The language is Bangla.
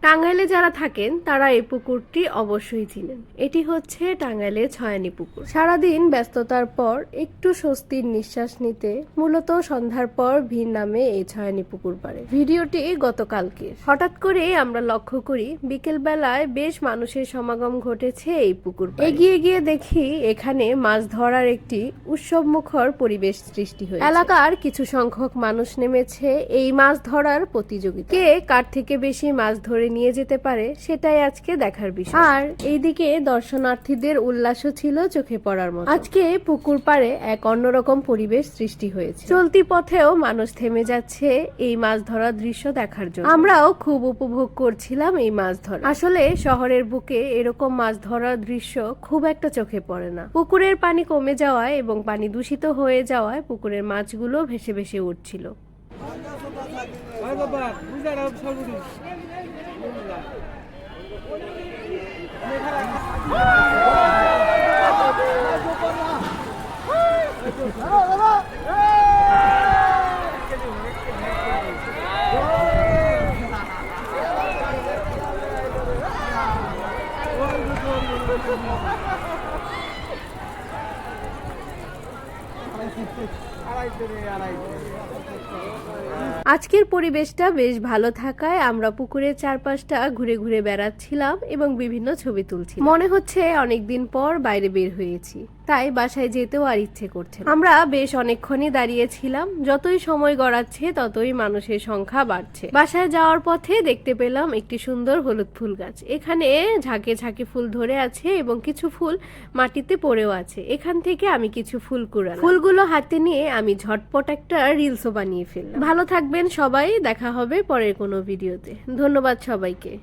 টাঙ্গাইলে যারা থাকেন তারা এই পুকুরটি অবশ্যই চিনেন। এটি হচ্ছে টাঙ্গাইলের ছয়ানী পুকুর। সারাদিন ব্যস্ততার পর একটু স্বস্তির নিঃশ্বাস নিতে মূলত সন্ধ্যার পর ভিড় নামে এই ছয়ানী পুকুর পাড়ে। ভিডিওটি গতকালকে হঠাৎ করে আমরা লক্ষ্য করি বিকেল বেলায় বেশ মানুষের সমাগম ঘটেছে এই পুকুর পাড়ে। এগিয়ে গিয়ে দেখি এখানে মাছ ধরার একটি উৎসবমুখর পরিবেশ সৃষ্টি হয়েছে। এলাকার কিছু সংখ্যক মানুষ নেমেছে এই মাছ ধরার প্রতিযোগিতা। কে কার থেকে বেশি মাছ ধরে নিয়ে যেতে পারে সেটাই আজকে দেখার বিষয়। আর এইদিকে দর্শনার্থীদের উল্লাসও ছিল চোখে পড়ার মতো। আজকে পুকুর পাড়ে এক অন্যরকম পরিবেশ সৃষ্টি হয়েছে। চলতি পথেও মানুষ থেমে যাচ্ছে এই মাছ ধরার দৃশ্য দেখার জন্য। আমরাও খুব উপভোগ করছিলাম এই মাছ ধরা। আসলে শহরের বুকে এরকম মাছ ধরার দৃশ্য খুব একটা চোখে পড়ে না। পুকুরের পানি কমে যাওয়ায় এবং পানি দূষিত হয়ে যাওয়ায় পুকুরের মাছগুলো ভেসে ভেসে উঠছিল। আজকের পরিবেশটা বেশ ভালো থাকায় আমরা পুকুরের চারপাশটা ঘুরে ঘুরে বেড়াচ্ছিলাম এবং বিভিন্ন ছবি তুলছি। মনে হচ্ছে অনেকদিন পর বাইরে বের হয়েছি, তাই বাসায় যেতেও আর ইচ্ছে করছে। আমরা বেশ অনেকক্ষণই দাঁড়িয়েছিলাম। যতই সময় গড়াচ্ছে ততই মানুষের সংখ্যা বাড়ছে। বাসায় যাওয়ার পথে দেখতে পেলাম একটি সুন্দর হলুদ ফুল গাছ। এখানে ঝাঁকে ঝাঁকে ফুল ধরে আছে এবং কিছু ফুল মাটিতে পড়েও আছে। এখান থেকে আমি কিছু ফুল কুড়ালাম। ফুলগুলো হাতে নিয়ে আমি ঝটপট একটা রিলসও বানিয়ে ফেললাম। ভালো থাকবেন সবাই, দেখা হবে পরের কোনো ভিডিওতে। ধন্যবাদ সবাইকে।